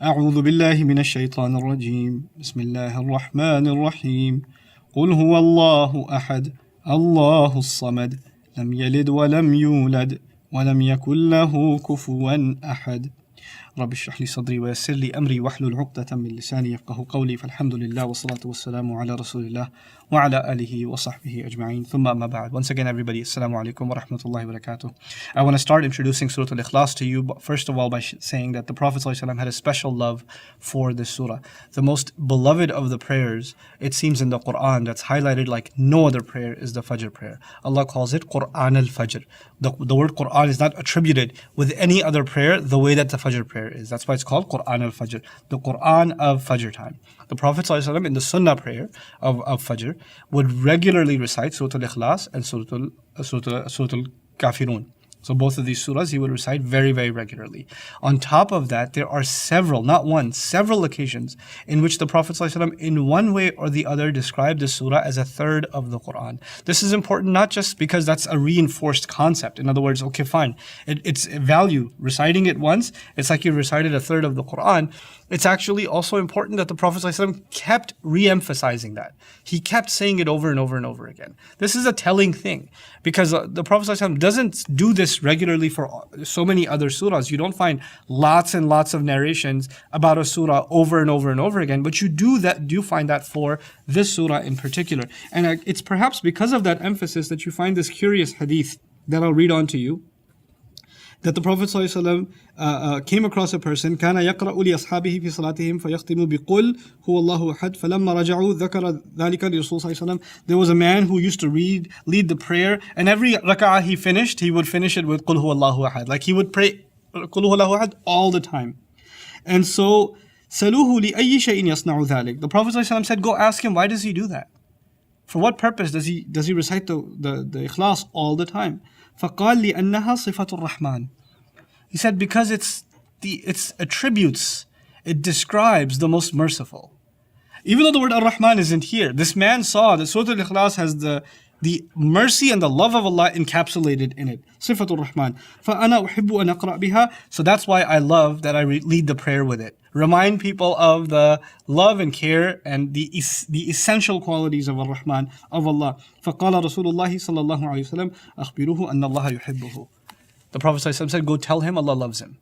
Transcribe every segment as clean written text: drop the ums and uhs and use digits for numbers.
أعوذ بالله من الشيطان الرجيم بسم الله الرحمن الرحيم قل هو الله أحد الله الصمد لم يلد ولم يولد ولم يكن له كفوا أحد رب اشرح لي صدري ويسر لي أمري واحلل عقدة من لساني يفقه قولي فالحمد لله والصلاة والسلام على رسول الله وعلى آله وصحبه أجمعين ثم أما بعد. Once again everybody, Assalamu alaikum wa rahmatullahi wa barakatuh. I want to start introducing Surah Al-Ikhlas to you, but first of all by saying that the Prophet ﷺ had a special love for this surah. The most beloved of the prayers, it seems in the Qur'an, that's highlighted like no other prayer, is the Fajr prayer. Allah calls it Qur'an al-Fajr. The word Qur'an is not attributed with any other prayer the way that the Fajr prayer is. That's why it's called Qur'an al-Fajr, the Qur'an of Fajr time. The Prophet ﷺ in the Sunnah prayer of Fajr would regularly recite Surah Al-Ikhlas and Surah Al-Kafirun. So both of these surahs he would recite very, very regularly. On top of that, there are several, not one, several occasions in which the Prophet ﷺ in one way or the other described the surah as a third of the Qur'an. This is important not just because that's a reinforced concept. In other words, okay, fine, it's value. Reciting it once, it's like you recited a third of the Qur'an. It's actually also important that the Prophet ﷺ kept re-emphasizing that. He kept saying it over and over and over again. This is a telling thing because the Prophet ﷺ doesn't do this regularly for so many other surahs. You don't find lots and lots of narrations about a surah over and over and over again, but you do find that for this surah in particular. And it's perhaps because of that emphasis that you find this curious hadith that I'll read on to you. That the Prophet ﷺ came across a person كان يقرأ لأصحابه في صلاتهم فيختم بقل هو الله أحد فلما رجعوا ذكر ذلك لرسول صلى الله عليه وسلم. There was a man who used to lead the prayer, and every rak'ah he finished, he would finish it with قل هو الله أحد. Like he would pray قل هو الله أحد all the time. And so سألوه لأي شيء يصنع ذلك. The Prophet ﷺ said, go ask him, why does he do that? For what purpose does he recite the Ikhlas all the time? فقال لأنها صفة الرحمن. He said because it's attributes, it describes the most merciful. Even though the word Ar-Rahman isn't here, this man saw that Surah Al-Ikhlas has the mercy and the love of Allah encapsulated in it. صفة الرحمن. فأنا أحب أن أقرأ بها. So that's why I love that I lead the prayer with it. Remind people of the love and care and the essential qualities of Ar-Rahman, of Allah. فقال رسول الله صلى الله عليه وسلم أخبروه أن الله يحبه. The Prophet ﷺ said, go tell him Allah loves him.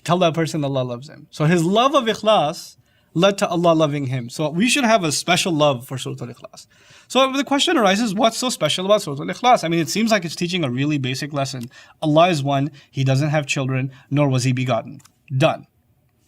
Tell that person Allah loves him. So his love of Ikhlas led to Allah loving him. So we should have a special love for Surah Al-Ikhlas. So the question arises, what's so special about Surah Al-Ikhlas? I mean, it seems like it's teaching a really basic lesson. Allah is one, He doesn't have children, nor was He begotten. Done.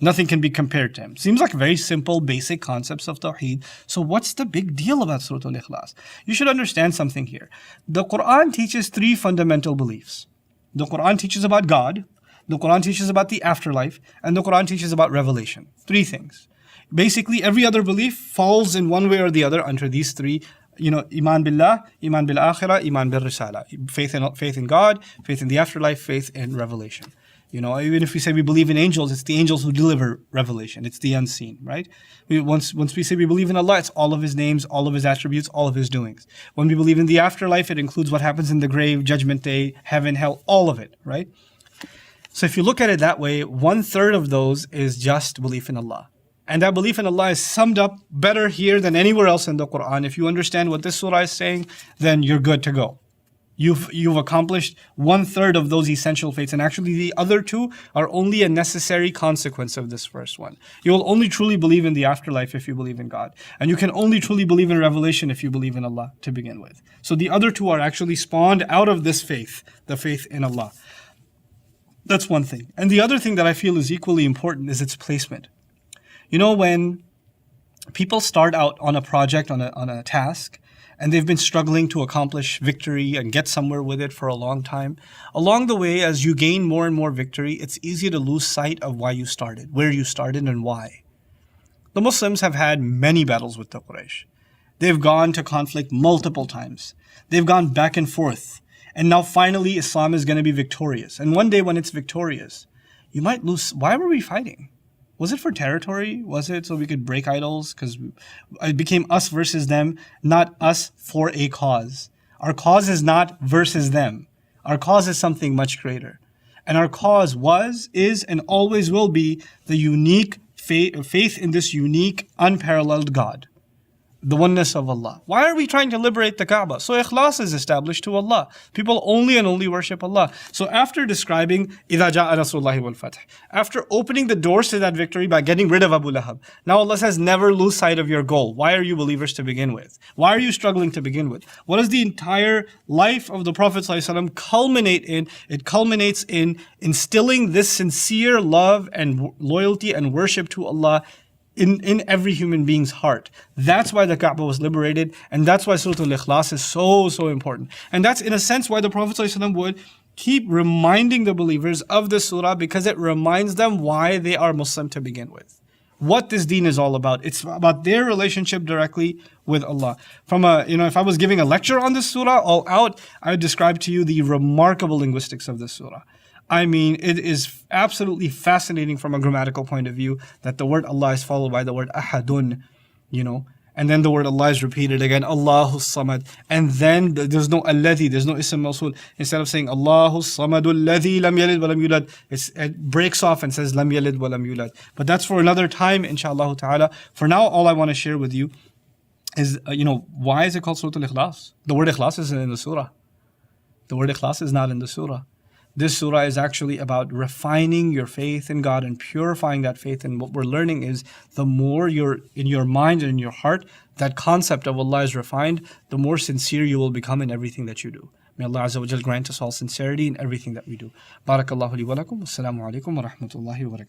Nothing can be compared to Him. Seems like very simple, basic concepts of Tawheed. So what's the big deal about Surah Al-Ikhlas? You should understand something here. The Qur'an teaches three fundamental beliefs. The Qur'an teaches about God, the Qur'an teaches about the afterlife, and the Qur'an teaches about revelation. Three things. Basically, every other belief falls in one way or the other under these three. Iman billah, Iman bil akhirah, Iman bil risala. Faith in God, faith in the afterlife, faith in revelation. Even if we say we believe in angels, it's the angels who deliver revelation. It's the unseen, right? Once we say we believe in Allah, it's all of His names, all of His attributes, all of His doings. When we believe in the afterlife, it includes what happens in the grave, judgment day, heaven, hell, all of it, right? So if you look at it that way, 1/3 of those is just belief in Allah. And that belief in Allah is summed up better here than anywhere else in the Qur'an. If you understand what this surah is saying, then you're good to go. You've accomplished 1/3 of those essential faiths, and actually the other two are only a necessary consequence of this first one. You will only truly believe in the afterlife if you believe in God, and you can only truly believe in revelation if you believe in Allah to begin with. So the other two are actually spawned out of this faith, the faith in Allah. That's one thing. And the other thing that I feel is equally important is its placement. When people start out on a project, on a task, and they've been struggling to accomplish victory and get somewhere with it for a long time. Along the way, as you gain more and more victory, it's easy to lose sight of why you started, where you started, and why. The Muslims have had many battles with the Quraysh. They've gone to conflict multiple times. They've gone back and forth. And now finally, Islam is going to be victorious. And one day when it's victorious, you might lose. Why were we fighting? Was it for territory? Was it so we could break idols? Because it became us versus them, not us for a cause. Our cause is not versus them. Our cause is something much greater. And our cause was, is, and always will be the unique faith in this unique, unparalleled God. The oneness of Allah. Why are we trying to liberate the Kaaba? So Ikhlas is established to Allah. People only and only worship Allah. So after describing إِذَا جَاءَ نَصْرُ اللَّهِ وَالْفَتْحِ, after opening the doors to that victory by getting rid of Abu Lahab, now Allah says, never lose sight of your goal. Why are you believers to begin with? Why are you struggling to begin with? What does the entire life of the Prophet ﷺ culminate in? It culminates in instilling this sincere love and loyalty and worship to Allah in every human being's heart. That's why the Kaaba was liberated, and that's why Surah Al-Ikhlas is so important. And that's in a sense why the Prophet ﷺ would keep reminding the believers of this surah, because it reminds them why they are Muslim to begin with. What this deen is all about. It's about their relationship directly with Allah. From if I was giving a lecture on this surah all out, I would describe to you the remarkable linguistics of this surah. I mean, it is absolutely fascinating from a grammatical point of view that the word Allah is followed by the word ahadun, and then the word Allah is repeated again, Allahus Samad, and then there's no alladhi, there's no ism mawsul. Instead of saying Allahus Samadul ladhi lam yalid wa lam yulad, it breaks off and says lam yalid wa lam yulad. But that's for another time, inshallah ta'ala. For now, all I want to share with you is, why is it called Surah Al-Ikhlas? The word Ikhlas isn't in the surah. The word Ikhlas is not in the surah. This surah is actually about refining your faith in God and purifying that faith. And what we're learning is the more you're in your mind and in your heart, that concept of Allah is refined, the more sincere you will become in everything that you do. May Allah Azza wa Jal grant us all sincerity in everything that we do. Barakallahu li wa lakum. Wassalamu alaikum wa rahmatullahi wa barakatuh.